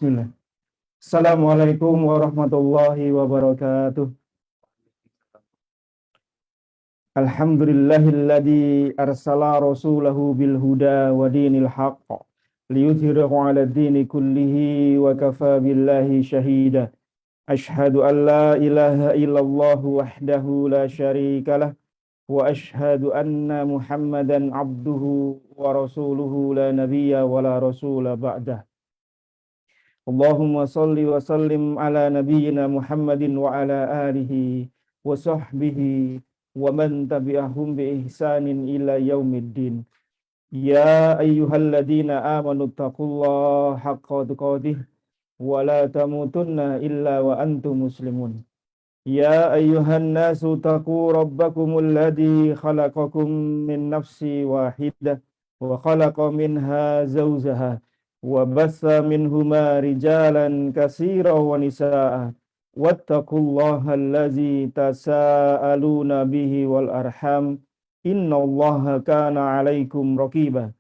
Bismillah. Assalamualaikum warahmatullahi wabarakatuh. Alhamdulillahilladzi arsala rasulahu bil huda wa dinil haqq liyudhhirahu 'ala ad-dini kullihi wa kafa billahi shahida. Ashhadu an la ilaha illallah wahdahu la syarikalah wa ashhadu anna Muhammadan abduhu wa rasuluhu la nabiyya wa la rasula ba'dah. Allahumma salli wa sallim ala nabiyyina Muhammadin wa ala alihi wa sahbihi wa man tabi'ahum bi ihsanin ila yaumiddin. Ya ayyuhalladzina amanu taqullaha haqqa tuqatih wa la tamutunna illa wa antum muslimun. Ya ayyuhan nasu taqu rabbakumul ladzi khalaqakum min nafsi wahidah wa khalaqa minha zawjaha wa bassa minhuma rijalan katsira wa nisaa wattaqullaha allazi tasaaluna bihi wal arham innallaha kana 'alaikum raqiba.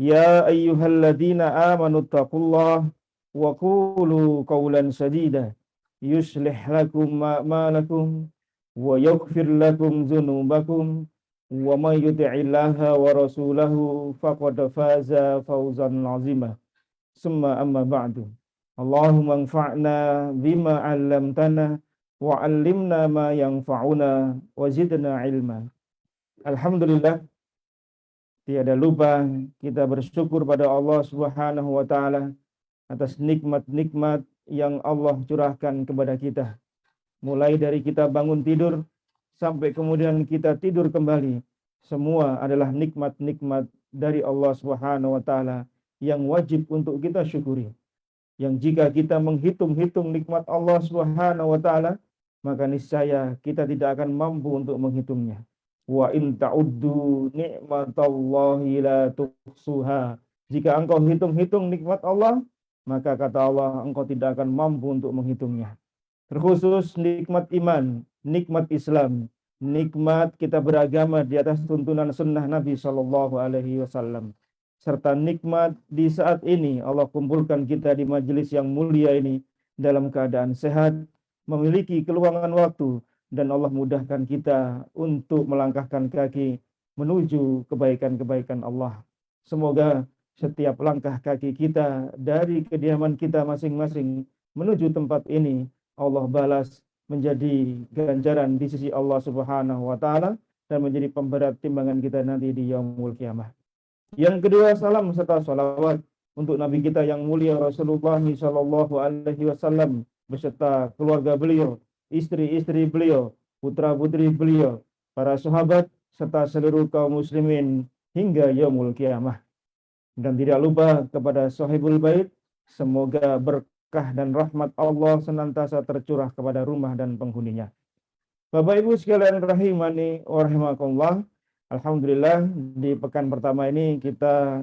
Ya ayyuhalladzina amanu taqullaha wa qulu qawlan sadida yuslih lakum a'malakum wa yaghfir lakum dzunubakum wa may yuti'illaha wa rasulahu faqad faza fawzan 'azima. Summa amma ba'du. Allahumma anfa'na bima 'allamtana wa 'allimna ma yanfa'una wa zidna ilma. Alhamdulillah, tiada lupa kita bersyukur pada Allah Subhanahu wa taala atas nikmat-nikmat yang Allah curahkan kepada kita. Mulai dari kita bangun tidur sampai kemudian kita tidur kembali, semua adalah nikmat-nikmat dari Allah Subhanahu wa taala yang wajib untuk kita syukuri. Yang jika kita menghitung-hitung nikmat Allah Subhanahu wa taala, maka niscaya kita tidak akan mampu untuk menghitungnya. Wa in ta'uddu ni'matallahi la tuhsuha. Jika engkau hitung-hitung nikmat Allah, maka kata Allah, engkau tidak akan mampu untuk menghitungnya. Terkhusus nikmat iman, nikmat Islam, nikmat kita beragama di atas tuntunan sunnah Nabi Shallallahu Alaihi Wasallam, serta nikmat di saat ini Allah kumpulkan kita di majelis yang mulia ini dalam keadaan sehat, memiliki keluangan waktu, dan Allah mudahkan kita untuk melangkahkan kaki menuju kebaikan-kebaikan Allah. Semoga setiap langkah kaki kita dari kediaman kita masing-masing menuju tempat ini Allah balas menjadi ganjaran di sisi Allah Subhanahu wa taala dan menjadi pemberat timbangan kita nanti di yaumul kiamah. Yang kedua, salam serta salawat untuk Nabi kita yang mulia Rasulullah sallallahu alaihi wasallam beserta keluarga beliau, istri-istri beliau, putra-putri beliau, para sahabat serta seluruh kaum muslimin hingga yaumul kiamah. Dan tidak lupa kepada sahibul bait, semoga berkah dan rahmat Allah senantiasa tercurah kepada rumah dan penghuninya. Bapak Ibu sekalian rahimani wa rahimakumullah, alhamdulillah di pekan pertama ini kita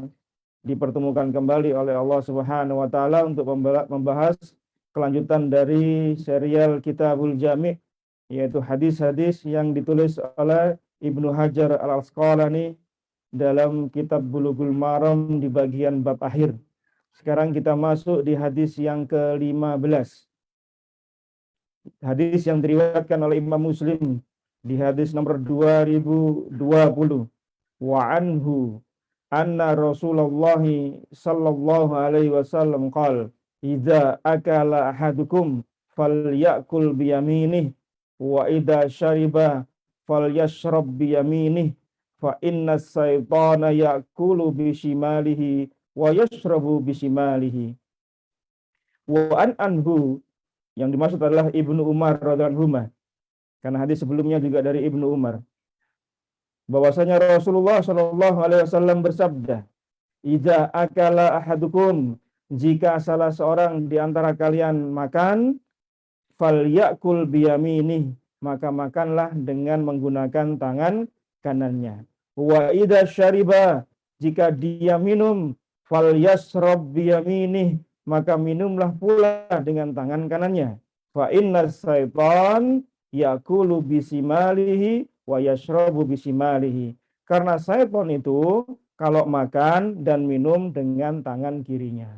dipertemukan kembali oleh Allah Subhanahu wa taala untuk membahas kelanjutan dari serial Kitabul Jami', yaitu hadis-hadis yang ditulis oleh Ibnu Hajar Al-Asqalani dalam kitab Bulughul Maram di bagian bab akhir. Sekarang kita masuk di hadis yang ke-15. Hadis yang diriwayatkan oleh Imam Muslim di hadis nomor 2020. Wa anhu anna Rasulullah sallallahu alaihi wasallam qala idza akala ahadukum falyakul biyaminih wa idza syariba falyashrab biyaminih fa inna syaitana ya'kulu bishimalihi wa yashrabu bishimalihi. Wa anhu, yang dimaksud adalah Ibnu Umar radhiyallahu anhu, karena hadis sebelumnya juga dari Ibnu Umar, bahwasanya Rasulullah sallallahu alaihi wasallam bersabda, idza akala ahadukum, jika salah seorang di antara kalian makan, falyakul biyaminih, maka makanlah dengan menggunakan tangan kanannya. Wa idza syariba, jika dia minum, falyashrab biyaminih, maka minumlah pula dengan tangan kanannya. Fa innas syaitan yakulu bisimalihi wa yashrabu bisimalihi. Karena syaitan itu kalau makan dan minum dengan tangan kirinya.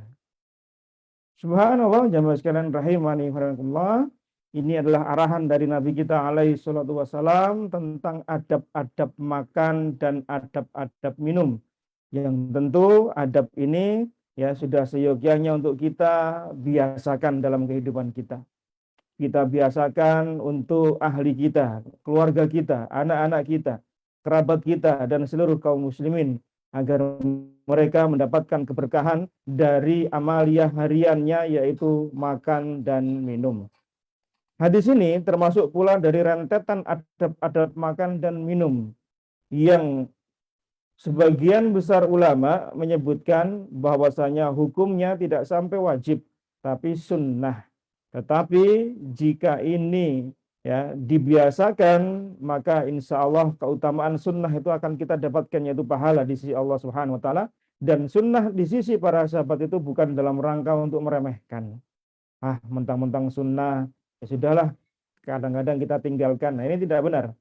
Subhanallah, jamaah sekalian rahimani rahimakumullah. Ini adalah arahan dari Nabi kita alaihi salatu wasalam tentang adab-adab makan dan adab-adab minum. Yang tentu adab ini ya sudah seyogyanya untuk kita biasakan dalam kehidupan kita. Kita biasakan untuk ahli kita, keluarga kita, anak-anak kita, kerabat kita, dan seluruh kaum muslimin agar mereka mendapatkan keberkahan dari amalia hariannya yaitu makan dan minum. Hadis ini termasuk pula dari rentetan adab-adab makan dan minum yang sebagian besar ulama menyebutkan bahwasanya hukumnya tidak sampai wajib, tapi sunnah. Tetapi jika ini ya dibiasakan, maka insya Allah keutamaan sunnah itu akan kita dapatkan, yaitu pahala di sisi Allah Subhanahu Wa Taala. Dan sunnah di sisi para sahabat itu bukan dalam rangka untuk meremehkan. Mentang-mentang sunnah, ya sudahlah. Kadang-kadang kita tinggalkan. Nah, ini tidak benar.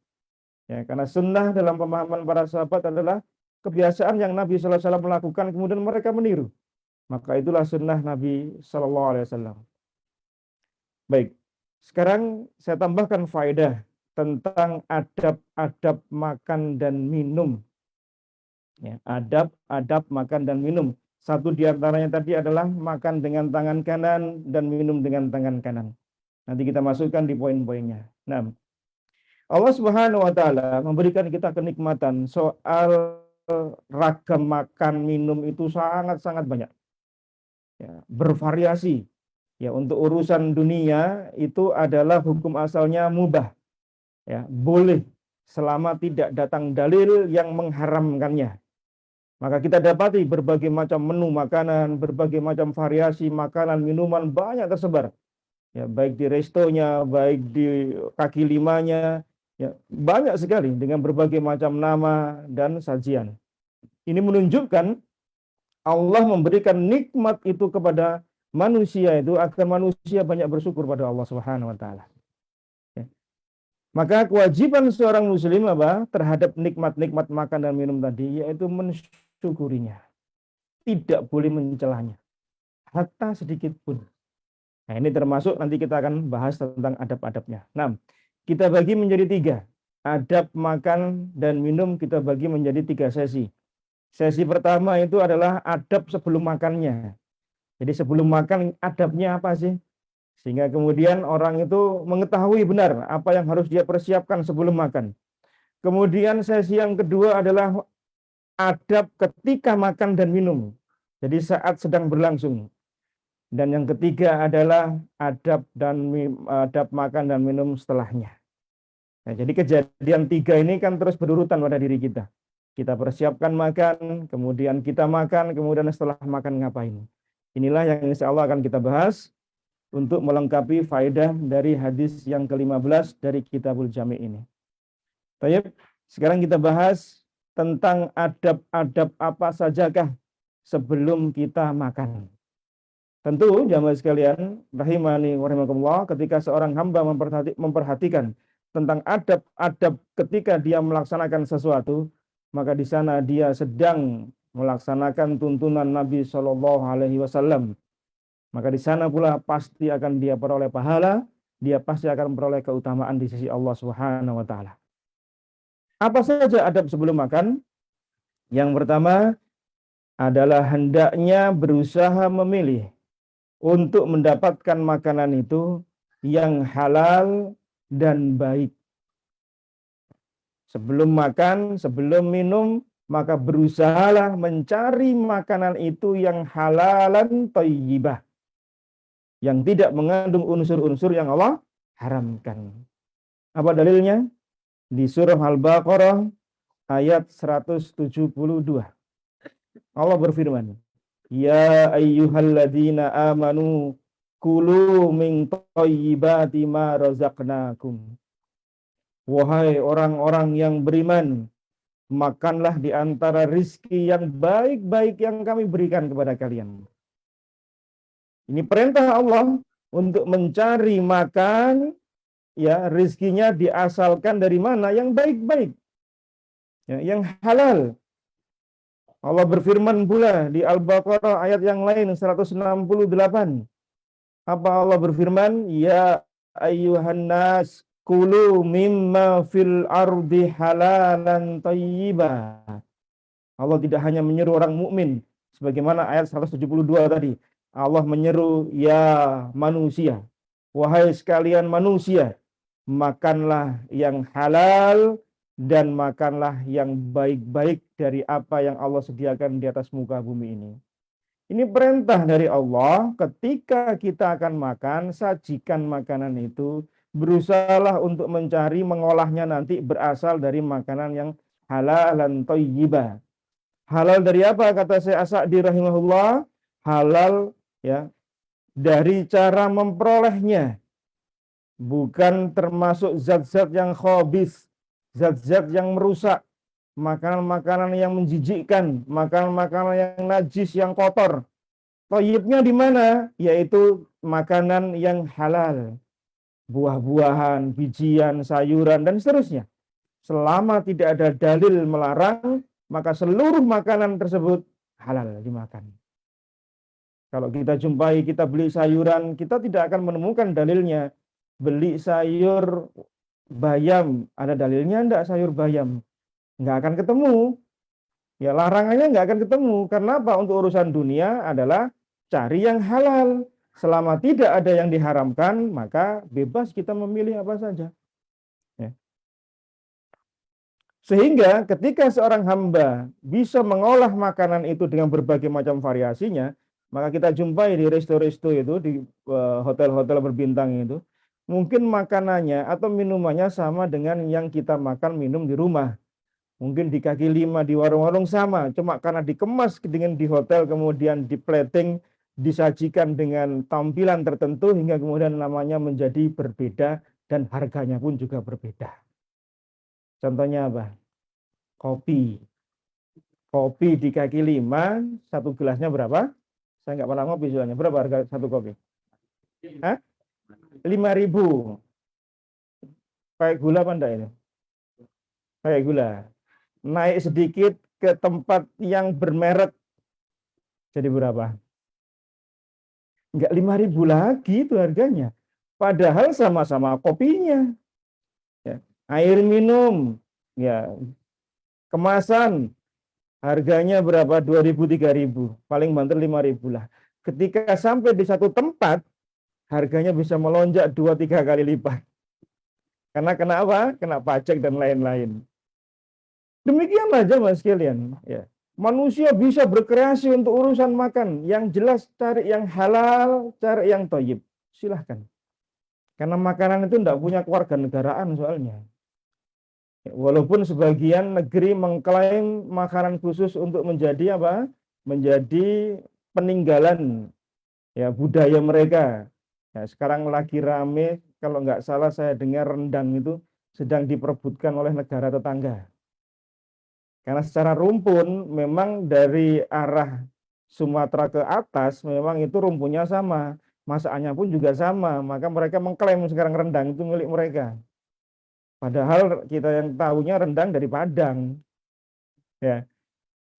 Ya, karena sunnah dalam pemahaman para sahabat adalah kebiasaan yang Nabi Sallallahu Alaihi Wasallam melakukan, kemudian mereka meniru. Maka itulah sunnah Nabi Sallallahu Alaihi Wasallam. Baik, sekarang saya tambahkan faedah tentang adab-adab makan dan minum. Ya, adab-adab makan dan minum. Satu di antaranya tadi adalah makan dengan tangan kanan dan minum dengan tangan kanan. Nanti kita masukkan di poin-poinnya. Nah, Allah Subhanahu wa taala memberikan kita kenikmatan soal ragam makan minum itu sangat-sangat banyak. Ya, bervariasi. Ya, untuk urusan dunia itu adalah hukum asalnya mubah. Ya, boleh selama tidak datang dalil yang mengharamkannya. Maka kita dapati berbagai macam menu makanan, berbagai macam variasi makanan, minuman banyak tersebar. Ya, baik di restonya, baik di kaki limanya, ya, banyak sekali dengan berbagai macam nama dan sajian. Ini menunjukkan Allah memberikan nikmat itu kepada manusia itu agar manusia banyak bersyukur pada Allah Subhanahu wa taala. Ya. Maka kewajiban seorang muslim terhadap nikmat-nikmat makan dan minum tadi yaitu mensyukurinya. Tidak boleh mencelanya. Hatta sedikit pun. Nah, ini termasuk nanti kita akan bahas tentang adab-adabnya. Nah, kita bagi menjadi 3. Adab makan dan minum kita bagi menjadi 3 sesi. Sesi pertama itu adalah adab sebelum makannya. Jadi sebelum makan adabnya apa sih? Sehingga kemudian orang itu mengetahui benar apa yang harus dia persiapkan sebelum makan. Kemudian sesi yang kedua adalah adab ketika makan dan minum. Jadi saat sedang berlangsung. Dan yang ketiga adalah adab makan dan minum setelahnya. Nah, jadi kejadian 3 ini kan terus berurutan pada diri kita. Kita persiapkan makan, kemudian kita makan, kemudian setelah makan ngapain. Inilah yang insya Allah akan kita bahas untuk melengkapi faedah dari hadis yang ke-15 dari Kitabul Jami' ini. Baik, sekarang kita bahas tentang adab-adab apa sajakah sebelum kita makan. Tentu jamaah sekalian, rahimani wa rahimakumullah, ketika seorang hamba memperhatikan tentang adab-adab ketika dia melaksanakan sesuatu, maka di sana dia sedang melaksanakan tuntunan Nabi Shallallahu Alaihi Wasallam. Maka di sana pula pasti akan dia peroleh pahala, dia pasti akan peroleh keutamaan di sisi Allah Subhanahu Wa Taala. Apa saja adab sebelum makan? Yang pertama adalah hendaknya berusaha memilih untuk mendapatkan makanan itu yang halal dan baik. Sebelum makan, sebelum minum, maka berusahalah mencari makanan itu yang halalan thayyibah, yang tidak mengandung unsur-unsur yang Allah haramkan. Apa dalilnya? Di surah Al-Baqarah ayat 172. Allah berfirman, Ya ayyuhalladzina amanu kulu min thayyibati ma razaqnakum. Wahai orang-orang yang beriman, makanlah di antara rizki yang baik-baik yang kami berikan kepada kalian. Ini perintah Allah untuk mencari makan, ya rizkinya diasalkan dari mana? Yang baik-baik, ya, yang halal. Allah berfirman pula di Al-Baqarah ayat yang lain 168. Apa Allah berfirman, ya ayyuhan nas kulu mimma fil ardi halalan thayyiba. Allah tidak hanya menyeru orang mukmin sebagaimana ayat 172 tadi. Allah menyeru ya manusia, wahai sekalian manusia, makanlah yang halal dan makanlah yang baik-baik dari apa yang Allah sediakan di atas muka bumi ini. Ini perintah dari Allah, ketika kita akan makan, sajikan makanan itu, berusahalah untuk mencari mengolahnya nanti berasal dari makanan yang halal dan thayyibah. Halal dari apa? Kata Syekh As-Sa'di rahimahullah, halal ya dari cara memperolehnya, bukan termasuk zat-zat yang khabith, zat-zat yang merusak, makanan-makanan yang menjijikkan, makanan-makanan yang najis, yang kotor. Thayyibnya di mana? Yaitu makanan yang halal, buah-buahan, bijian, sayuran, dan seterusnya. Selama tidak ada dalil melarang, maka seluruh makanan tersebut halal dimakan. Kalau kita jumpai, kita beli sayuran, kita tidak akan menemukan dalilnya. Beli sayur bayam, ada dalilnya enggak sayur bayam? Enggak akan ketemu. Ya larangannya enggak akan ketemu. Karena apa? Untuk urusan dunia adalah cari yang halal. Selama tidak ada yang diharamkan, maka bebas kita memilih apa saja. Ya. Sehingga ketika seorang hamba bisa mengolah makanan itu dengan berbagai macam variasinya, maka kita jumpai di resto-resto itu, di hotel-hotel berbintang itu, mungkin makanannya atau minumannya sama dengan yang kita makan minum di rumah. Mungkin di kaki lima, di warung-warung sama, cuma karena dikemas dengan di hotel, kemudian di plating, disajikan dengan tampilan tertentu, hingga kemudian namanya menjadi berbeda, dan harganya pun juga berbeda. Contohnya apa? Kopi. Kopi di kaki lima, satu gelasnya berapa? Saya nggak pernah ngopi soalnya. Berapa harga satu kopi? Hah? 5.000. Pakai gula apa enggak ini? Pakai gula. Naik sedikit ke tempat yang bermerek, jadi berapa? Enggak 5.000 lagi itu harganya. Padahal sama-sama kopinya. Ya. Air minum, ya kemasan, harganya berapa? 2.000, 3.000. Paling banter 5.000 lah. Ketika sampai di satu tempat, harganya bisa melonjak 2-3 kali lipat. Karena kenapa? Kena pajak dan lain-lain. Demikianlah jemaah sekalian. Ya. Manusia bisa berkreasi untuk urusan makan. Yang jelas cari yang halal, cari yang thayyib. Silahkan. Karena makanan itu tidak punya kewarganegaraan soalnya. Ya, walaupun sebagian negeri mengklaim makanan khusus untuk menjadi apa? Menjadi peninggalan ya budaya mereka. Ya, sekarang lagi rame, kalau nggak salah saya dengar rendang itu sedang diperebutkan oleh negara tetangga. Karena secara rumpun memang dari arah Sumatera ke atas memang itu rumpunnya sama, masakannya pun juga sama, maka mereka mengklaim sekarang rendang itu milik mereka. Padahal kita yang tahunya rendang dari Padang. Ya.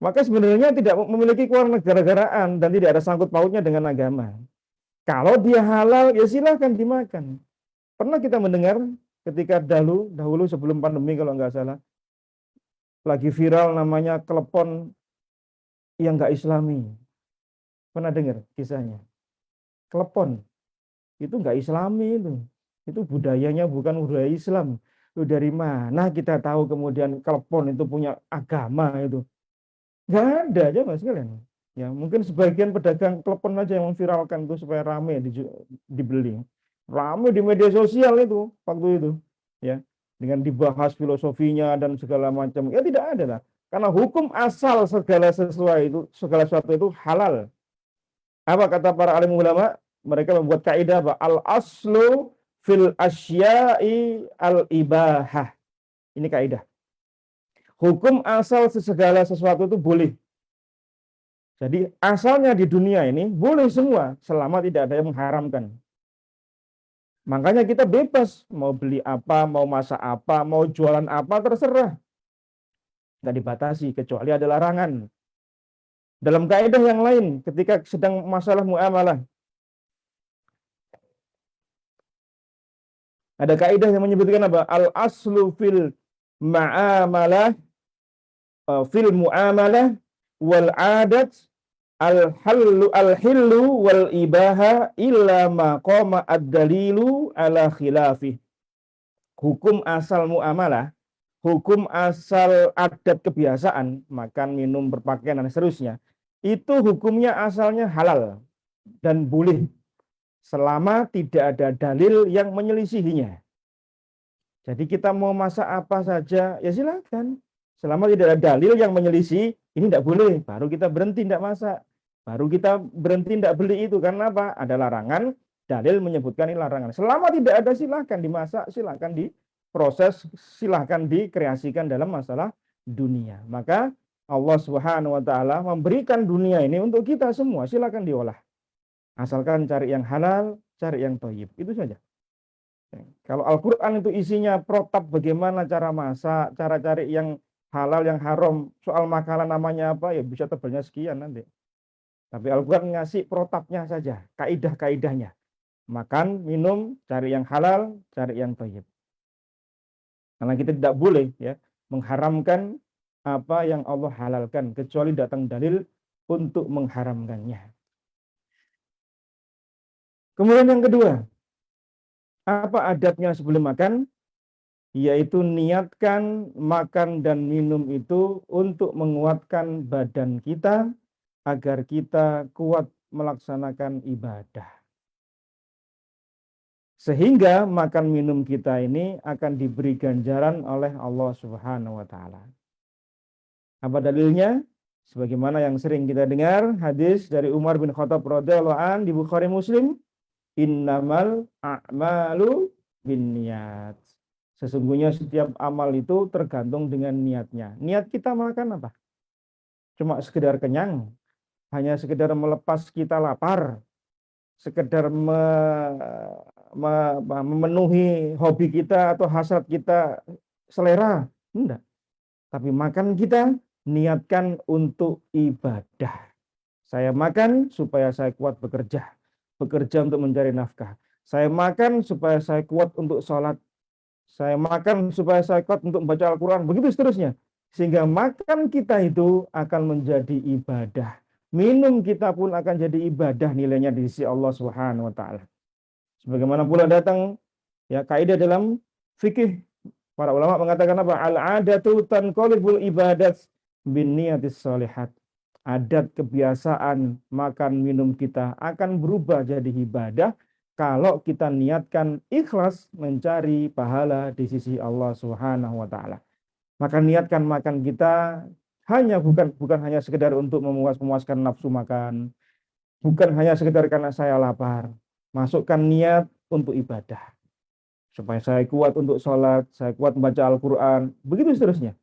Maka sebenarnya tidak memiliki kewarganegaraan dan tidak ada sangkut pautnya dengan agama. Kalau dia halal, ya silahkan dimakan. Pernah kita mendengar ketika dahulu sebelum pandemi kalau nggak salah, lagi viral namanya klepon yang nggak Islami. Pernah dengar kisahnya? Klepon itu nggak Islami itu budayanya bukan budaya Islam. Itu dari mana kita tahu kemudian klepon itu punya agama itu? Nggak ada aja mas kalian. Ya mungkin sebagian pedagang klepon aja yang memviralkan itu supaya rame dibeli. Rame di media sosial itu waktu itu. Ya dengan dibahas filosofinya dan segala macam. Ya tidak ada lah. Karena hukum asal segala sesuatu itu halal. Apa kata para alim ulama? Mereka membuat kaidah apa? Al aslu fil asya'i al ibahah. Ini kaidah. Hukum asal segala sesuatu itu boleh. Jadi asalnya di dunia ini boleh semua selama tidak ada yang mengharamkan. Makanya kita bebas mau beli apa, mau masak apa, mau jualan apa terserah. Nggak dibatasi kecuali ada larangan. Dalam kaidah yang lain ketika sedang masalah muamalah, Ada kaidah yang menyebutkan apa? Al aslu fil ma'amalah, fil muamalah wal adat al hillu wal ibaha illa ma qama ad-dalilu ala khilafih. Hukum asal muamalah, hukum asal adat kebiasaan, makan, minum, berpakaian dan seterusnya, itu hukumnya asalnya halal dan boleh selama tidak ada dalil yang menyelisihinya. Jadi kita mau masak apa saja, ya silakan. Selama tidak ada dalil yang menyelisih, ini tidak boleh. Baru kita berhenti tidak masak. Baru kita berhenti tidak beli itu. Karena apa? Ada larangan, dalil menyebutkan ini larangan. Selama tidak ada, silakan dimasak, silakan diproses, silakan dikreasikan dalam masalah dunia. Maka Allah Subhanahu wa taala memberikan dunia ini untuk kita semua, silakan diolah. Asalkan cari yang halal, cari yang thayyib. Itu saja. Kalau Al-Quran itu isinya protap bagaimana cara masak, cara cari yang halal, yang haram, soal makanan namanya apa, ya bisa tebalnya sekian nanti. Tapi Al-Quran ngasih protapnya saja, kaidah-kaidahnya. Makan, minum, cari yang halal, cari yang thayyib. Karena kita tidak boleh ya mengharamkan apa yang Allah halalkan, kecuali datang dalil untuk mengharamkannya. Kemudian yang kedua, apa adabnya sebelum makan? Yaitu niatkan makan dan minum itu untuk menguatkan badan kita agar kita kuat melaksanakan ibadah. Sehingga makan minum kita ini akan diberi ganjaran oleh Allah Subhanahu wa taala. Apa dalilnya? Sebagaimana yang sering kita dengar hadis dari Umar bin Khattab radhiyallahu an di Bukhari Muslim, innamal a'malu binniyat. Sesungguhnya setiap amal itu tergantung dengan niatnya. Niat kita makan apa? Cuma sekedar kenyang, hanya sekedar melepas kita lapar, sekedar memenuhi hobi kita atau hasrat kita selera. Enggak. Tapi makan kita niatkan untuk ibadah. Saya makan supaya saya kuat bekerja. Bekerja untuk mencari nafkah. Saya makan supaya saya kuat untuk sholat. Saya makan supaya saya kuat untuk membaca Al-Quran. Begitu seterusnya. Sehingga makan kita itu akan menjadi ibadah. Minum kita pun akan jadi ibadah nilainya di sisi Allah Subhanahu wa taala. Sebagaimana pula datang ya kaidah dalam fikih, para ulama mengatakan apa? Al-adatu tanqalibul ibadat bin niyatis shalihat. Adat kebiasaan makan minum kita akan berubah jadi ibadah kalau kita niatkan ikhlas mencari pahala di sisi Allah Subhanahu wa taala. Maka niatkan makan kita bukan hanya sekedar untuk memuaskan nafsu makan, bukan hanya sekedar karena saya lapar. Masukkan niat untuk ibadah. Supaya saya kuat untuk sholat, saya kuat membaca Al-Quran, begitu seterusnya.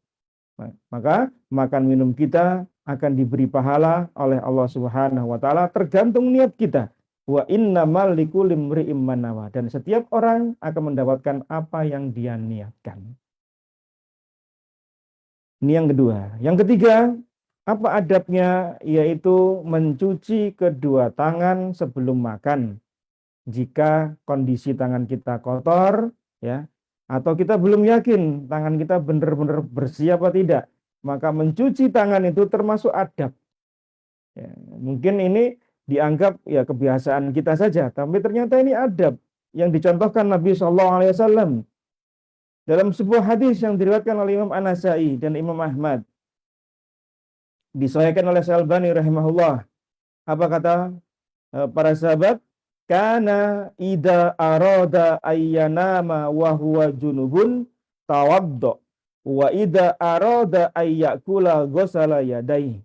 Maka makan minum kita akan diberi pahala oleh Allah Subhanahu wa taala tergantung niat kita. Wa innamal likulli imri'in ma nawa, dan setiap orang akan mendapatkan apa yang dia niatkan. Ini yang kedua. Yang ketiga, apa adabnya? Yaitu mencuci kedua tangan sebelum makan. Jika kondisi tangan kita kotor, ya, atau kita belum yakin tangan kita benar-benar bersih apa tidak, maka mencuci tangan itu termasuk adab. Ya, mungkin ini dianggap ya kebiasaan kita saja, tapi ternyata ini adab yang dicontohkan Nabi SAW dalam sebuah hadis yang diriwayatkan oleh Imam An-Nasai dan Imam Ahmad, disahihkan oleh Al-Albani rahimahullah. Apa kata para sahabat? Kana ida arada ayyanama wa huwa junubun tawaddo wa ida arada ayyakula ghusala yadayhi.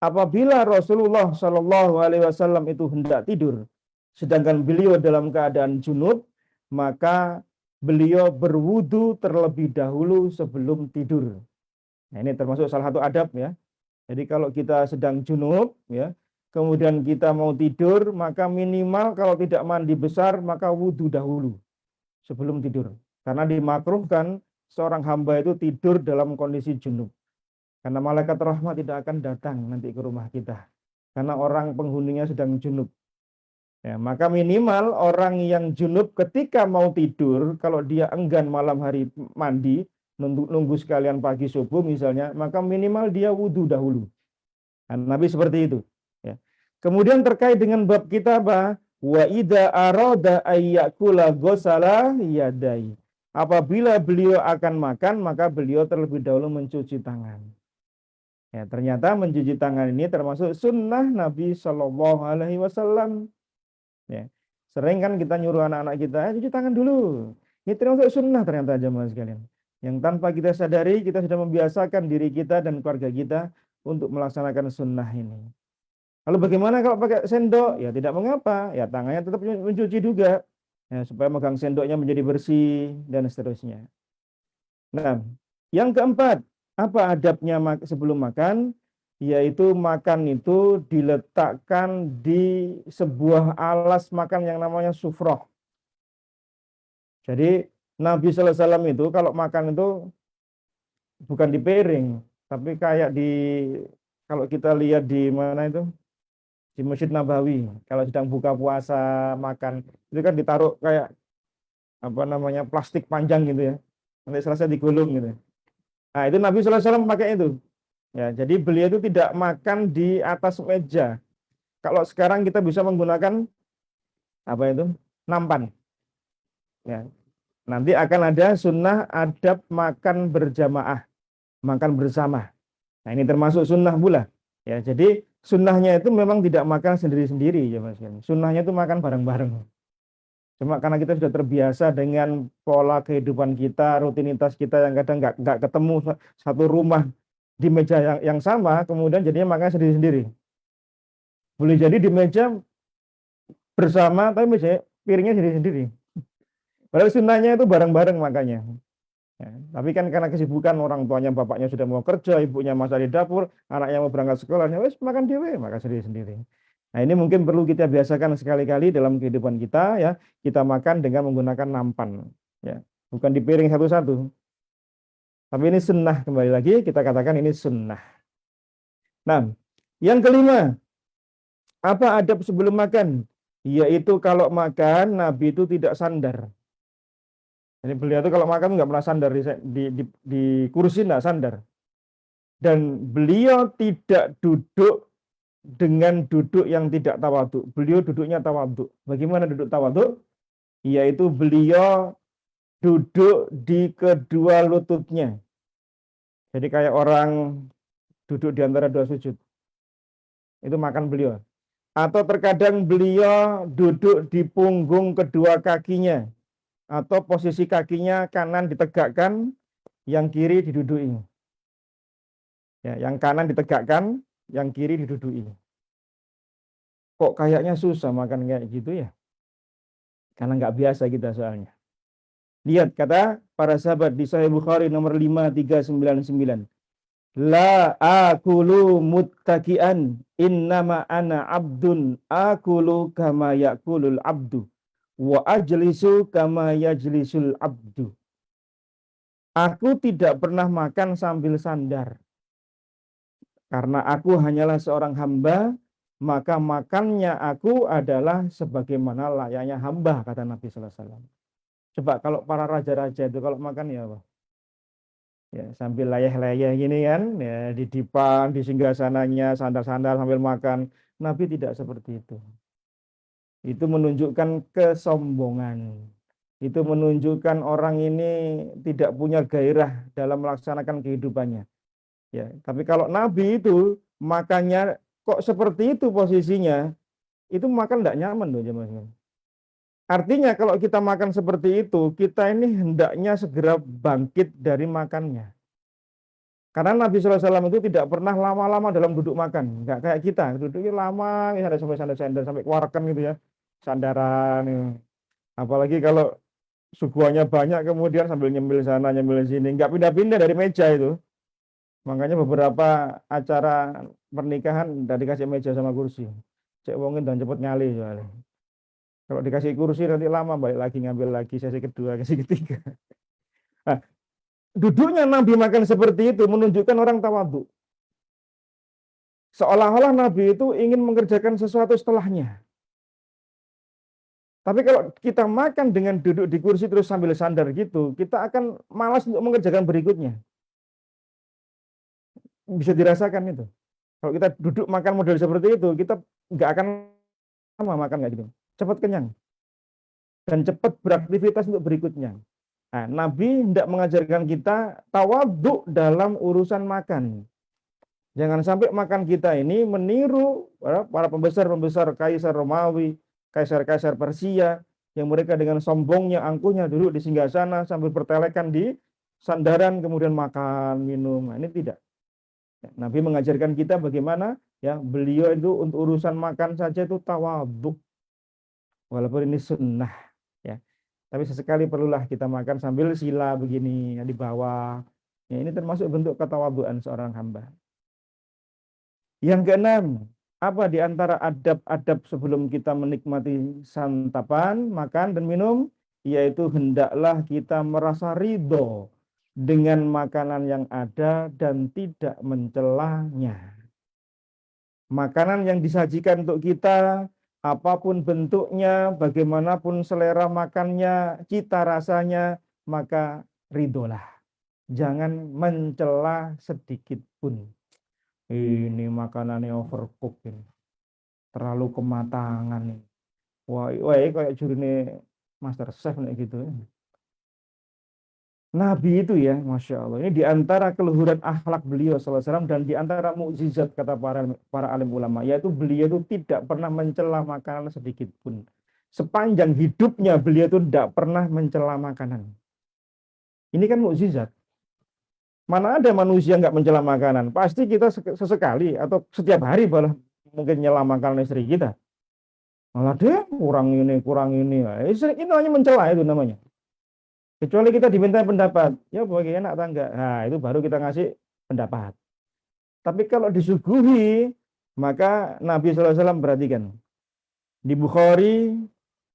Apabila Rasulullah Shallallahu alaihi wasallam itu hendak tidur sedangkan beliau dalam keadaan junub, maka beliau berwudu terlebih dahulu sebelum tidur. Nah, ini termasuk salah satu adab ya. Jadi kalau kita sedang junub ya, kemudian kita mau tidur, maka minimal kalau tidak mandi besar, maka wudhu dahulu sebelum tidur. Karena dimakruhkan seorang hamba itu tidur dalam kondisi junub. Karena malaikat rahmat tidak akan datang nanti ke rumah kita. Karena orang penghuninya sedang junub. Ya, maka minimal orang yang junub ketika mau tidur, kalau dia enggan malam hari mandi, nunggu sekalian pagi subuh misalnya, maka minimal dia wudhu dahulu. Nah, Nabi seperti itu. Ya. Kemudian terkait dengan bab kita apa? Wa idza arada ayyakula ghusala yadai. Apabila beliau akan makan, maka beliau terlebih dahulu mencuci tangan. Ya, ternyata mencuci tangan ini termasuk sunnah Nabi Shallallahu Alaihi Wasallam. Ya. Sering kan kita nyuruh anak-anak kita, cuci tangan dulu. Ini termasuk sunnah ternyata jemaah sekalian. Yang tanpa kita sadari, kita sudah membiasakan diri kita dan keluarga kita untuk melaksanakan sunnah ini. Lalu bagaimana kalau pakai sendok? Ya tidak mengapa, ya tangannya tetap mencuci juga. Ya, supaya megang sendoknya menjadi bersih dan seterusnya. Nah, yang keempat, apa adabnya sebelum makan? Yaitu makan itu diletakkan di sebuah alas makan yang namanya sufroh. Jadi Nabi Sallallahu Alaihi Wasallam itu kalau makan itu bukan di piring, tapi kayak kalau kita lihat di mana itu di Masjid Nabawi, kalau sedang buka puasa makan itu kan ditaruh kayak apa namanya plastik panjang gitu ya, nanti selesai digulung gitu. Nah itu Nabi Sallallahu Alaihi Wasallam pakai itu. Ya, jadi beliau itu tidak makan di atas meja. Kalau sekarang kita bisa menggunakan apa itu? Nampan. Ya. Nanti akan ada sunnah adab makan berjamaah, makan bersama. Nah, ini termasuk sunnah pula. Ya, jadi sunnahnya itu memang tidak makan sendiri-sendiri ya Mas. Sunnahnya itu makan bareng-bareng. Cuma karena kita sudah terbiasa dengan pola kehidupan kita, rutinitas kita yang kadang nggak ketemu satu rumah di meja yang sama, kemudian jadinya makan sendiri-sendiri. Boleh jadi di meja bersama, tapi meja piringnya sendiri-sendiri. Padahal sunnahnya itu bareng-bareng makanya. Ya, tapi kan karena kesibukan orang tuanya, bapaknya sudah mau kerja, ibunya masih di dapur, anaknya mau berangkat sekolah, ya wes makan dewe, makan sendiri-sendiri. Nah ini mungkin perlu kita biasakan sekali-kali dalam kehidupan kita ya, kita makan dengan menggunakan nampan, ya, bukan di piring satu-satu. Tapi ini sunnah kembali lagi kita katakan ini sunnah. Nah, yang kelima, apa adab sebelum makan? Yaitu kalau makan Nabi itu tidak sandar. Jadi beliau itu kalau makan nggak pernah sandar di kursi nggak sandar. Dan beliau tidak duduk dengan duduk yang tidak tawaduk. Beliau duduknya tawaduk. Bagaimana duduk tawaduk? Yaitu beliau duduk di kedua lututnya. Jadi kayak orang duduk di antara dua sujud. Itu makan beliau. Atau terkadang beliau duduk di punggung kedua kakinya. Atau posisi kakinya kanan ditegakkan, yang kiri diduduki. Ya, yang kanan ditegakkan, yang kiri diduduki. Kok kayaknya susah makan kayak gitu ya? Karena nggak biasa kita soalnya. Lihat kata para sahabat di Sahih Bukhari nomor 5399. La akulu muttaki'an innama ana abdun akulu kama yakulul abdu wa ajlisu kama yajlisul abdu. Aku tidak pernah makan sambil sandar. Karena aku hanyalah seorang hamba, maka makannya aku adalah sebagaimana layaknya hamba, kata Nabi Sallallahu Alaihi Wasallam. Coba kalau para raja-raja itu kalau makan ya apa? Ya, sambil layah-layah gini kan, ya, di dipan, di singgasananya, sandal-sandal sambil makan. Nabi tidak seperti itu. Itu menunjukkan kesombongan. Itu menunjukkan orang ini tidak punya gairah dalam melaksanakan kehidupannya. Ya, tapi kalau Nabi itu makannya kok seperti itu posisinya, itu makan tidak nyaman loh jemaah. Artinya kalau kita makan seperti itu, kita ini hendaknya segera bangkit dari makannya. Karena Nabi SAW itu tidak pernah lama-lama dalam duduk makan. Enggak kayak kita, duduknya lama, ada sampai sandar-sandar, sampai keluarkan gitu ya. Sandaran. Apalagi kalau suguhannya banyak, kemudian sambil nyemil sana, nyemil sini. Enggak pindah-pindah dari meja itu. Makanya beberapa acara pernikahan udah dikasih meja sama kursi. Cek wongin dan cepet nyali soalnya. Kalau dikasih kursi nanti lama balik lagi ngambil lagi sesi kedua, sesi ketiga. Nah, duduknya Nabi makan seperti itu menunjukkan orang tawadhu. Seolah-olah Nabi itu ingin mengerjakan sesuatu setelahnya. Tapi kalau kita makan dengan duduk di kursi terus sambil sandar gitu, kita akan malas untuk mengerjakan berikutnya. Bisa dirasakan itu. Kalau kita duduk makan model seperti itu, kita nggak akan lama makan nggak gitu. Cepat kenyang dan cepat beraktivitas untuk berikutnya. Nah, Nabi tidak mengajarkan kita tawadhu dalam urusan makan. Jangan sampai makan kita ini meniru para pembesar-pembesar Kaisar Romawi, Kaisar-Kaisar Persia, yang mereka dengan sombongnya, angkuhnya duduk di singgasana sambil bertelekan di sandaran, kemudian makan, minum. Nah, ini tidak. Nabi mengajarkan kita bagaimana ya beliau itu untuk urusan makan saja itu tawadhu. Walaupun ini sunnah ya. Tapi sesekali perlulah kita makan sambil sila begini ya, di bawah. Ya, ini termasuk bentuk ketawadhuan seorang hamba. Yang keenam, apa di antara adab-adab sebelum kita menikmati santapan, makan dan minum, yaitu hendaklah kita merasa ridho dengan makanan yang ada dan tidak mencelanya. Makanan yang disajikan untuk kita, apapun bentuknya, bagaimanapun selera makannya, cita rasanya, maka ridholah. Jangan mencela sedikit pun. Ini makanannya overcook ini. Terlalu kematangan ini. Wah, wah kayak jurine Master Chef nih gitu. Nabi itu ya, Masya Allah. Ini diantara keluhuran akhlak beliau SAW dan diantara mukjizat kata para alim ulama, yaitu beliau itu tidak pernah mencela makanan sedikit pun. Sepanjang hidupnya beliau itu tidak pernah mencela makanan. Ini kan mukjizat. Mana ada manusia nggak mencela makanan? Pasti kita sesekali atau setiap hari malah mungkin nyela makanan istri kita. Malah dia kurang ini, kurang ini. Itu hanya mencela itu namanya. Kecuali kita diminta pendapat, ya bagi enak atau enggak. Nah, itu baru kita ngasih pendapat. Tapi kalau disuguhi, maka Nabi SAW perhatikan. Di Bukhari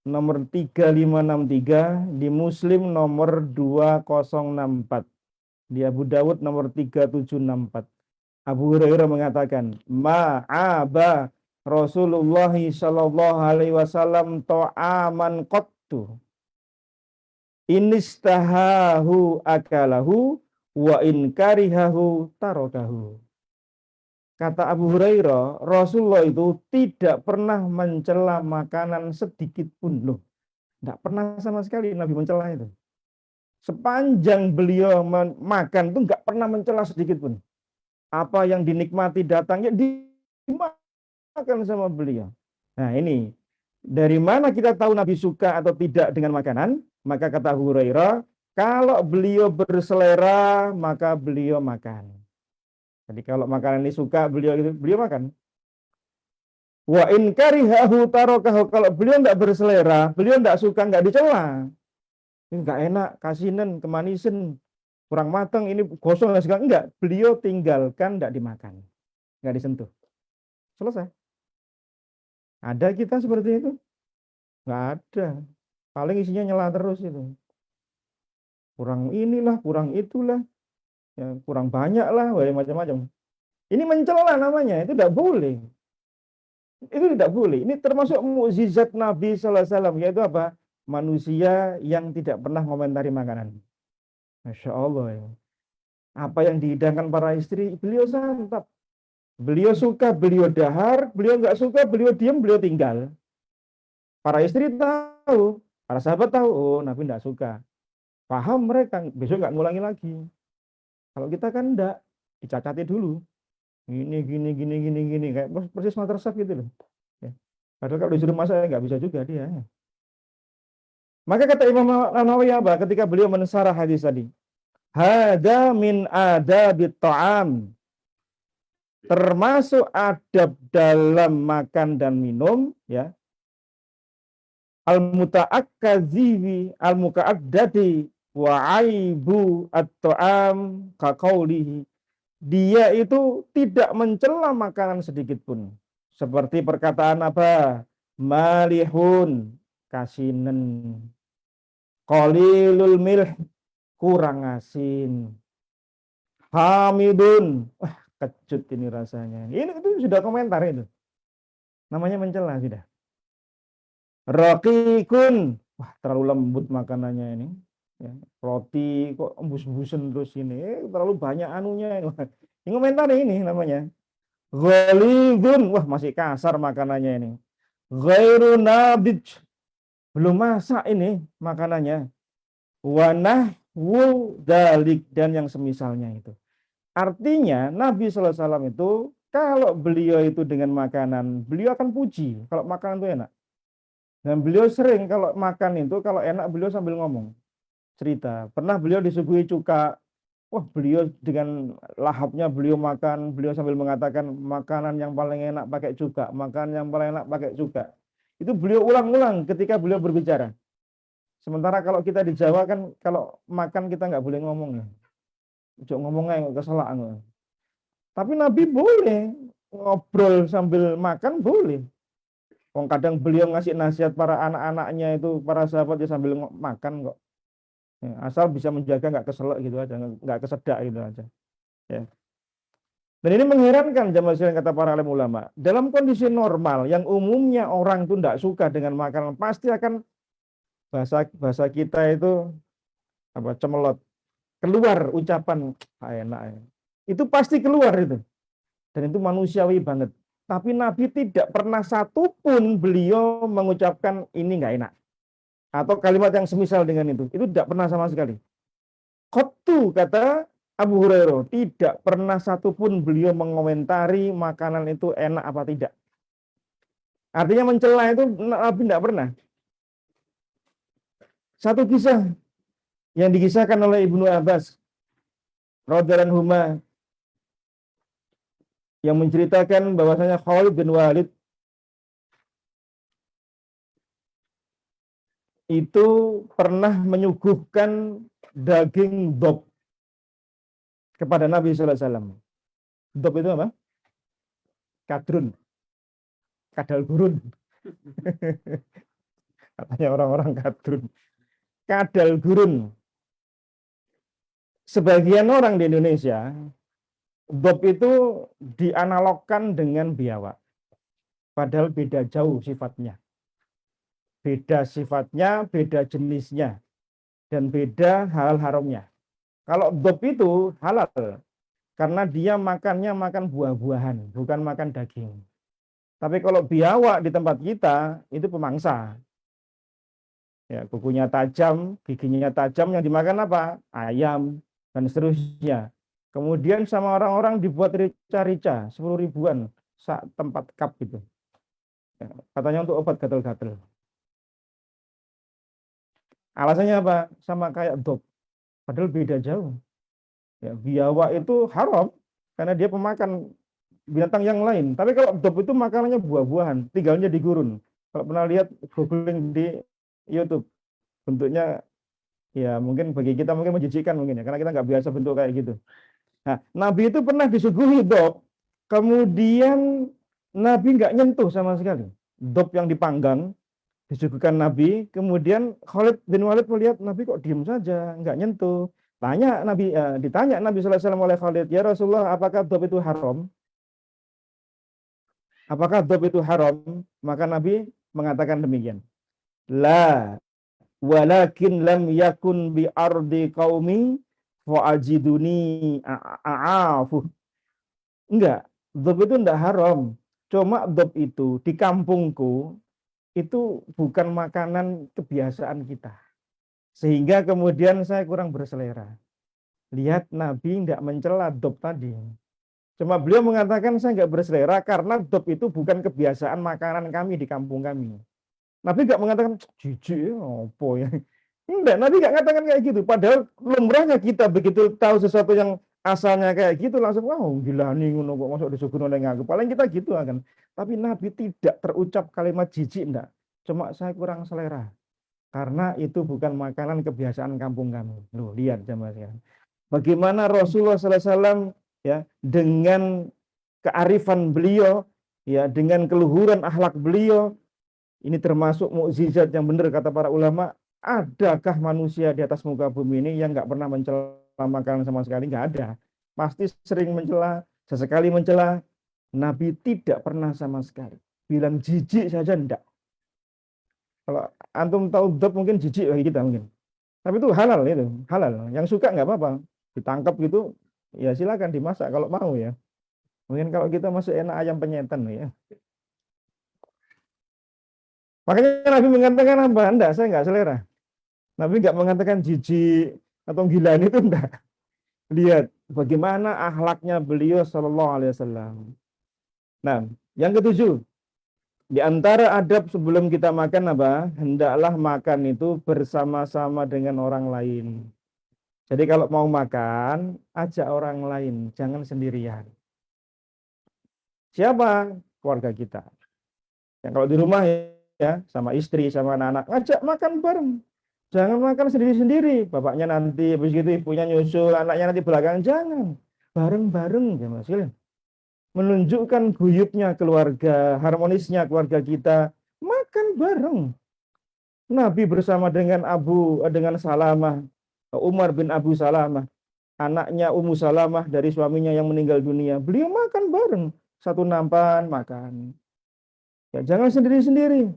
nomor 3563, di Muslim nomor 2064, di Abu Dawud nomor 3764. Abu Hurairah mengatakan, ma'aba Rasulullah sallallahu alaihi wasallam ta'aman qattu inistahahu akalahu wa in karihahu tarokahu. Kata Abu Hurairah, Rasulullah itu tidak pernah mencela makanan sedikit pun loh. Tidak pernah sama sekali Nabi mencela itu. Sepanjang beliau makan itu nggak pernah mencela sedikit pun. Apa yang dinikmati datangnya dimakan sama beliau. Nah ini, dari mana kita tahu Nabi suka atau tidak dengan makanan? Maka kata Abu Hurairah, kalau beliau berselera, maka beliau makan. Jadi kalau makanan ini suka, beliau makan. Wa in karihahu tarokahu, kalau beliau nggak berselera, beliau nggak suka, nggak dicela. Ini nggak enak, kasinan, kemanisan, kurang matang, ini gosong dan segala. Enggak, beliau tinggalkan, nggak dimakan. Nggak disentuh. Selesai. Ada kita seperti itu? Nggak ada. Paling isinya nyela terus itu. Kurang inilah, kurang itulah, ya, kurang banyak lah, macam-macam. Ini mencela namanya, itu tidak boleh. Itu tidak boleh. Ini termasuk mukjizat Nabi Sallallahu Alaihi Wasallam, yaitu apa? Manusia yang tidak pernah komentari makanan. Masya Allah. Ya. Apa yang dihidangkan para istri, beliau santap. Beliau suka, beliau dahar. Beliau nggak suka, beliau diam, beliau tinggal. Para istri tahu, para sahabat tahu, oh Nabi tidak suka. Paham mereka, besok nggak ngulangi lagi. Kalau kita kan enggak, dicacati dulu. Gini, kayak persis Master Chef gitu loh. Ya. Padahal kalau disuruh masak nggak bisa juga dia. Maka kata Imam Nawawi apa? Ketika beliau mensarah hadis tadi, hada min adabit ta'am, termasuk adab dalam makan dan minum, ya. Al-muta'akkadzihi al-muqaddadi wa aibu at-ta'am kaqaulihi. Dia itu tidak mencela makanan sedikit pun. Seperti perkataan apa? Malihun, kasinen. Qalilul milh, kurang asin. Hamidun, wah kecut ini rasanya. Ini itu sudah komentar itu. Namanya mencela sudah. Raqiqun. Wah, terlalu lembut makanannya ini. Ya, roti kok embus-embusan terus ini. Terlalu banyak anunya ini. Ini komentar ini namanya. Ghalidun. Wah, masih kasar makanannya ini. Ghairu nabij. Belum masak ini makanannya. Wanahwu dalik dan yang semisalnya itu. Artinya Nabi Sallallahu Alaihi Wasallam itu kalau beliau itu dengan makanan, beliau akan puji kalau makanan itu enak. Dan beliau sering kalau makan itu, kalau enak beliau sambil ngomong, cerita. Pernah beliau disuguhi cuka, wah beliau dengan lahapnya beliau makan, beliau sambil mengatakan makanan yang paling enak pakai cuka, makanan yang paling enak pakai cuka. Itu beliau ulang-ulang ketika beliau berbicara. Sementara kalau kita di Jawa kan, kalau makan kita nggak boleh ngomong ya. Jangan ngomongnya keselak. Tapi Nabi boleh ngobrol sambil makan boleh. Kadang beliau ngasih nasihat para anak-anaknya itu, para sahabat ya sambil makan kok. Ya, asal bisa menjaga nggak keselak gitu aja, nggak kesedak gitu aja. Ya. Dan ini mengherankan jamaah sekalian kata para alim ulama. Dalam kondisi normal yang umumnya orang itu nggak suka dengan makanan, pasti akan bahasa kita itu apa cemelot, keluar ucapan enak ya. Itu pasti keluar itu. Dan itu manusiawi banget. Tapi Nabi tidak pernah satupun beliau mengucapkan ini nggak enak. Atau kalimat yang semisal dengan itu. Itu tidak pernah sama sekali. Qattu kata Abu Hurairah, tidak pernah satupun beliau mengomentari makanan itu enak apa tidak. Artinya mencela itu Nabi tidak pernah. Satu kisah yang dikisahkan oleh Ibnu Abbas radhiyallahu anhu yang menceritakan bahwasanya Khalid bin Walid itu pernah menyuguhkan daging dob kepada Nabi Sallallahu Alaihi Wasallam. Dob itu apa? Kadrun, kadal gurun. Katanya orang-orang kadrun. Kadal gurun. Sebagian orang di Indonesia, dob itu dianalogkan dengan biawak. Padahal beda jauh sifatnya. Beda sifatnya, beda jenisnya, dan beda hal haramnya. Kalau dob itu halal, karena dia makannya makan buah-buahan, bukan makan daging. Tapi kalau biawak di tempat kita, itu pemangsa. Ya, kukunya tajam, giginya tajam, yang dimakan apa? Ayam, dan seterusnya. Kemudian sama orang-orang dibuat rica-rica, 10 ribuan, tempat cup gitu. Ya, katanya untuk obat gatal-gatal. Alasannya apa? Sama kayak dob. Padahal beda jauh. Ya, biawak itu haram karena dia pemakan binatang yang lain. Tapi kalau dob itu makanannya buah-buahan, tinggalnya di gurun. Kalau pernah lihat googling di YouTube, bentuknya ya mungkin bagi kita mungkin menjijikkan mungkin ya, karena kita nggak biasa bentuk kayak gitu. Nah, Nabi itu pernah disuguhi dob, kemudian Nabi nggak nyentuh sama sekali. Dob yang dipanggang disuguhkan Nabi, kemudian Khalid bin Walid melihat Nabi kok diem saja, nggak nyentuh. Ditanya Nabi Sallallahu Alaihi Wasallam oleh Khalid, ya Rasulullah, apakah dob itu haram? Apakah dob itu haram? Maka Nabi mengatakan demikian. La, walakin lam yakun bi ardi qaumi wa ajiduni a'afu. Enggak, dob itu enggak haram. Cuma dob itu di kampungku itu bukan makanan kebiasaan kita. Sehingga kemudian saya kurang berselera. Lihat Nabi tidak mencela dob tadi. Cuma beliau mengatakan saya nggak berselera karena dob itu bukan kebiasaan makanan kami di kampung kami. Nabi nggak mengatakan jijik apa ya. Enggak, Nabi nggak mengatakan kayak gitu. Padahal lumrahnya kita begitu tahu sesuatu yang asalnya kayak gitu langsung wah gila nih ngono kok masuk disuguh oleh ngaku. Paling kita gitu akan. Tapi Nabi tidak terucap kalimat jijik enggak. Cuma saya kurang selera. Karena itu bukan makanan kebiasaan kampung kami. Loh, lihat jamaah sekalian. Bagaimana Rasulullah SAW ya dengan kearifan beliau ya dengan keluhuran akhlak beliau ini termasuk mukjizat yang benar kata para ulama. Adakah manusia di atas muka bumi ini yang nggak pernah mencela makanan sama sekali? Nggak ada. Pasti sering mencela, sesekali mencela. Nabi tidak pernah sama sekali. Bilang jijik saja enggak. Kalau antum tahu dop mungkin jijik bagi kita mungkin. Tapi itu halal itu, halal. Yang suka nggak apa-apa. Ditangkap gitu, ya silakan dimasak kalau mau ya. Mungkin kalau kita masih enak ayam penyetan ya. Makanya Nabi mengatakan apa? Enggak, saya nggak selera. Nabi nggak mengatakan jijik atau gila itu enggak. Lihat bagaimana akhlaknya beliau Shallallahu Alaihi Wasallam. Nah, yang ketujuh, di antara adab sebelum kita makan apa? Hendaklah makan itu bersama-sama dengan orang lain. Jadi kalau mau makan, ajak orang lain, jangan sendirian. Siapa? Keluarga kita. Yang kalau di rumah ya, sama istri, sama anak-anak, ngajak makan bareng. Jangan makan sendiri-sendiri. Bapaknya nanti, habis gitu ibunya nyusul, anaknya nanti belakang. Jangan. Bareng-bareng, ya Mas. Menunjukkan guyupnya keluarga, harmonisnya keluarga kita. Makan bareng. Nabi bersama dengan Salamah, Umar bin Abu Salamah, anaknya Ummu Salamah dari suaminya yang meninggal dunia. Beliau makan bareng, satu nampan makan. Ya, jangan sendiri-sendiri.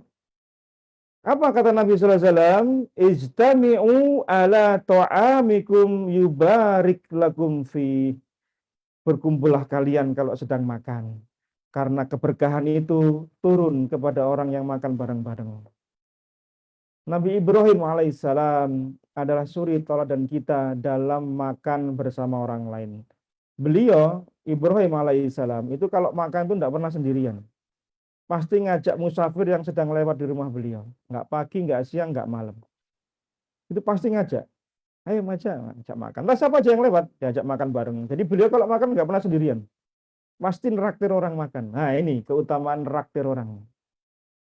Apa kata Nabi sallallahu alaihi wasallam? Ijtami'u ala ta'amikum yubarik lakum fi. Berkumpullah kalian kalau sedang makan. Karena keberkahan itu turun kepada orang yang makan bareng-bareng. Nabi Ibrahim alaihissalam adalah suri teladan kita dalam makan bersama orang lain. Beliau, Ibrahim alaihissalam, itu kalau makan itu tidak pernah sendirian. Pasti ngajak musafir yang sedang lewat di rumah beliau. Nggak pagi, nggak siang, nggak malam. Itu pasti ngajak. Ayo ngajak makan. Lah siapa aja yang lewat, diajak makan bareng. Jadi beliau kalau makan nggak pernah sendirian. Pasti neraktir orang makan. Nah ini keutamaan neraktir orang.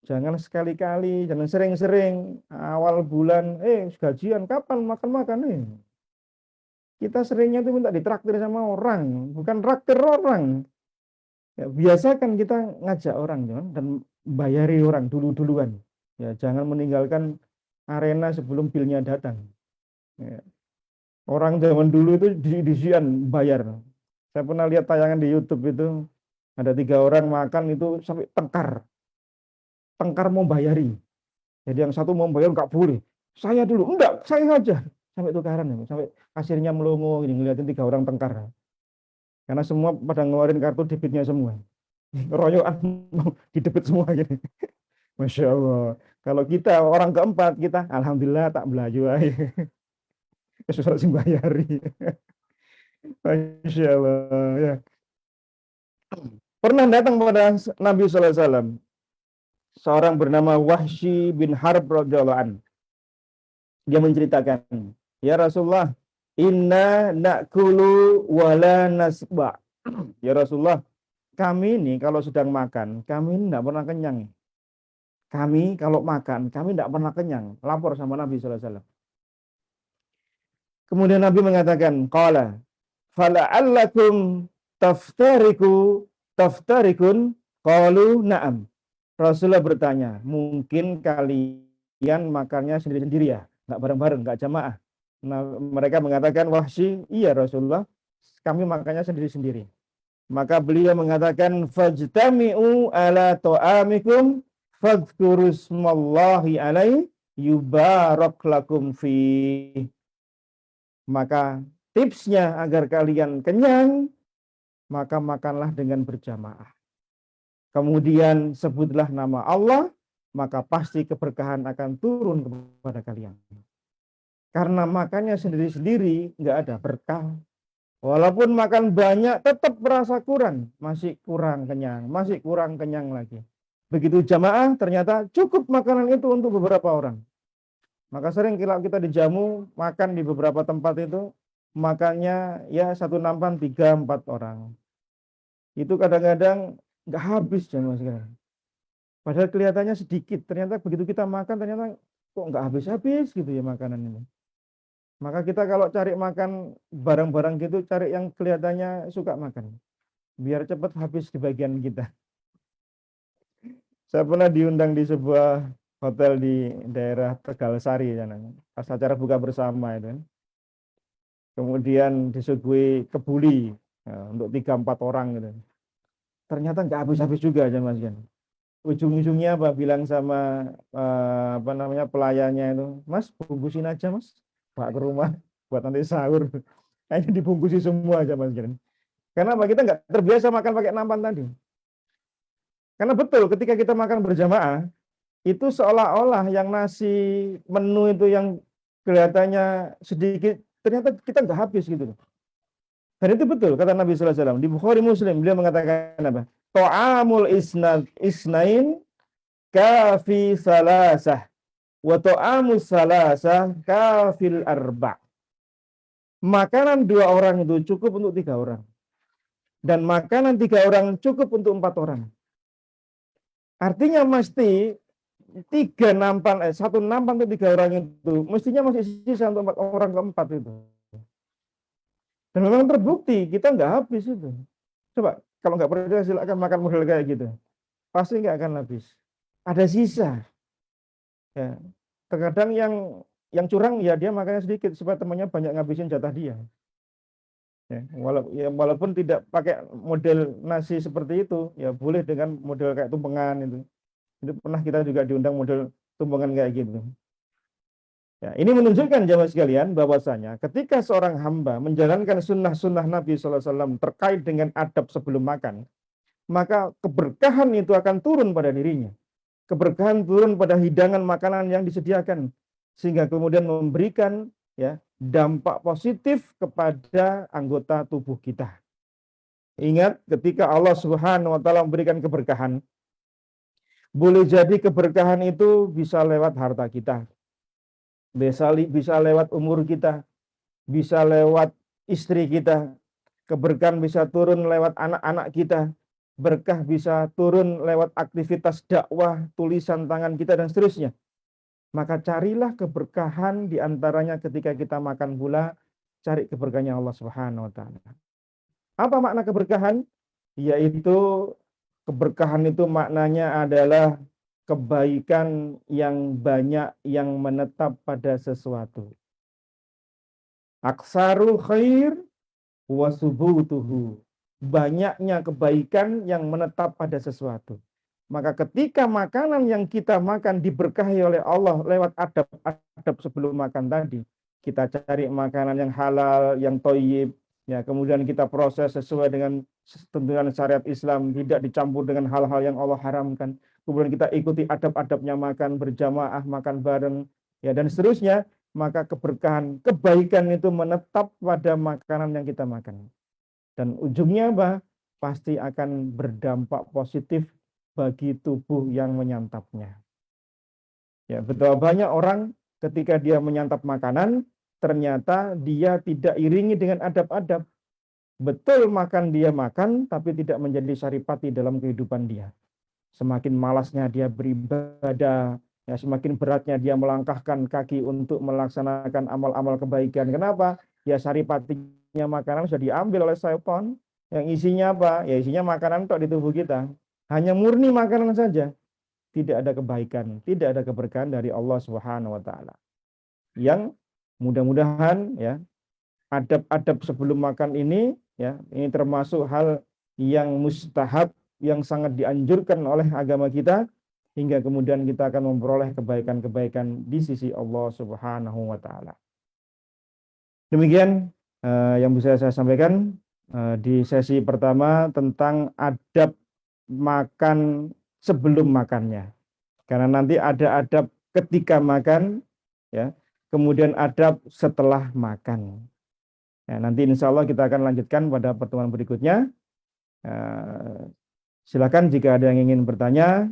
Jangan sekali-kali, jangan sering-sering. Awal bulan, gajian kapan makan-makan nih? Kita seringnya itu minta ditraktir sama orang, bukan traktir orang. Ya, biasakan kita ngajak orang dan bayari orang dulu-duluan. Ya, jangan meninggalkan arena sebelum bilnya datang. Ya. Orang zaman dulu itu di bayar. Saya pernah lihat tayangan di YouTube itu ada 3 orang makan itu sampai tengkar mau bayari. Jadi yang satu mau bayar nggak boleh. Saya dulu, enggak, saya saja. Sampai tukaran ya, sampai kasirnya melongo gini ngeliatin 3 orang tengkar. Karena semua pada ngeluarin kartu debitnya semua. Royoan di debit semua gini. Masya Allah. Kalau kita orang keempat kita, alhamdulillah tak belayu aja. Kesusahan sih bayari. Masya Allah. Ya. Pernah datang pada Nabi Sallallahu Alaihi Wasallam seorang bernama Wahsy bin Harb radhiyallahu anhu. Dia menceritakan, ya Rasulullah, inna na'kulu wala nasba. Ya Rasulullah, kami ini kalau sedang makan, kami ini tidak pernah kenyang. Kami kalau makan, kami tidak pernah kenyang. Lapor sama Nabi sallallahu alaihi wasallam. Kemudian Nabi mengatakan, qala fala'allakum taftarikun qalu na'am. Rasulullah bertanya, mungkin kalian makannya sendiri-sendiri ya, nggak bareng-bareng, nggak jamaah. Nah, mereka mengatakan, Wahsy, iya Rasulullah, kami makannya sendiri-sendiri. Maka beliau mengatakan, fajtami'u ala ta'amikum fadhkurusmallahi alaihi yubarak lakum fi. Maka tipsnya agar kalian kenyang, maka makanlah dengan berjamaah. Kemudian sebutlah nama Allah, maka pasti keberkahan akan turun kepada kalian. Karena makannya sendiri-sendiri, nggak ada berkah. Walaupun makan banyak, tetap merasa kurang. Masih kurang kenyang, masih kurang kenyang lagi. Begitu jamaah, ternyata cukup makanan itu untuk beberapa orang. Maka sering kalau kita dijamu, makan di beberapa tempat itu, makannya ya satu nampan 3-4 orang. Itu kadang-kadang nggak habis jamaah sekalian. Padahal kelihatannya sedikit, ternyata begitu kita makan, ternyata kok nggak habis-habis gitu ya makanan ini. Maka kita kalau cari makan barang-barang gitu, cari yang kelihatannya suka makan. Biar cepat habis di bagian kita. Saya pernah diundang di sebuah hotel di daerah Tegalsari, pas acara buka bersama itu. Kemudian disuguhi kebuli ya, untuk 3-4 orang gitu. Ternyata nggak habis-habis juga aja Mas Jan. ujung-ujungnya apa bilang sama apa namanya pelayannya itu, Mas bungkusin aja Mas, bawa ke rumah buat nanti sahur. Kayaknya dibungkusi semua aja Mas Kiran. Karena apa? Kita nggak terbiasa makan pakai nampan tadi. Karena betul ketika kita makan berjamaah itu seolah-olah yang nasi menu itu yang kelihatannya sedikit ternyata kita nggak habis gitu loh. Dan itu betul kata Nabi Sallallahu Alaihi Wasallam di Bukhari Muslim, beliau mengatakan apa? To'amul isnain kafi salasah wa to'amus salasah kafil arba. Makanan 2 orang itu cukup untuk 3 orang. Dan makanan 3 orang cukup untuk 4 orang. Artinya mesti 1 nampan untuk 3 orang itu mestinya masih sisa untuk 4 orang keempat itu. Dan memang terbukti kita nggak habis itu. Coba kalau nggak percaya silakan makan model kayak gitu, pasti nggak akan habis. Ada sisa. Ya. Terkadang yang curang ya dia makannya sedikit supaya temannya banyak ngabisin jatah dia. Ya, walaupun tidak pakai model nasi seperti itu, ya boleh dengan model kayak tumpengan itu. Itu pernah kita juga diundang model tumpengan kayak gitu. Ya, ini menunjukkan jamaah sekalian bahwasanya ketika seorang hamba menjalankan sunnah-sunnah Nabi SAW terkait dengan adab sebelum makan, maka keberkahan itu akan turun pada dirinya. Keberkahan turun pada hidangan makanan yang disediakan, sehingga kemudian memberikan ya dampak positif kepada anggota tubuh kita. Ingat ketika Allah Subhanahu wa taala memberikan keberkahan, boleh jadi keberkahan itu bisa lewat harta kita, bisa lewat umur kita, bisa lewat istri kita, keberkahan bisa turun lewat anak-anak kita, berkah bisa turun lewat aktivitas dakwah, tulisan tangan kita dan seterusnya. Maka carilah keberkahan di antaranya ketika kita makan pula, cari keberkahannya Allah Subhanahu wa taala. Apa makna keberkahan? Yaitu keberkahan itu maknanya adalah kebaikan yang banyak yang menetap pada sesuatu. Aksarul khair wa subutuhu. Banyaknya kebaikan yang menetap pada sesuatu. Maka ketika makanan yang kita makan diberkahi oleh Allah lewat adab-adab sebelum makan tadi, kita cari makanan yang halal, yang thayyib, ya, kemudian kita proses sesuai dengan tuntunan syariat Islam, tidak dicampur dengan hal-hal yang Allah haramkan. Kemudian kita ikuti adab-adabnya makan berjamaah, makan bareng, ya, dan seterusnya, maka keberkahan, kebaikan itu menetap pada makanan yang kita makan. Dan ujungnya apa? Pasti akan berdampak positif bagi tubuh yang menyantapnya. Ya, betapa banyak orang ketika dia menyantap makanan, ternyata dia tidak iringi dengan adab-adab. Betul makan dia makan, tapi tidak menjadi saripati dalam kehidupan dia. Semakin malasnya dia beribadah, ya, semakin beratnya dia melangkahkan kaki untuk melaksanakan amal-amal kebaikan. Kenapa? Ya saripatinya makanan sudah diambil oleh syaitan. Yang isinya apa? Ya isinya makanan tok di tubuh kita. Hanya murni makanan saja. Tidak ada kebaikan, tidak ada keberkahan dari Allah Subhanahu wa taala. Yang mudah-mudahan ya adab-adab sebelum makan ini ya, ini termasuk hal yang mustahab, yang sangat dianjurkan oleh agama kita, hingga kemudian kita akan memperoleh kebaikan-kebaikan di sisi Allah Subhanahu wa taala. Demikian yang bisa saya sampaikan di sesi pertama tentang adab makan sebelum makannya. Karena nanti ada adab ketika makan, ya, kemudian adab setelah makan. Ya, nanti insya Allah kita akan lanjutkan pada pertemuan berikutnya. Silakan jika ada yang ingin bertanya.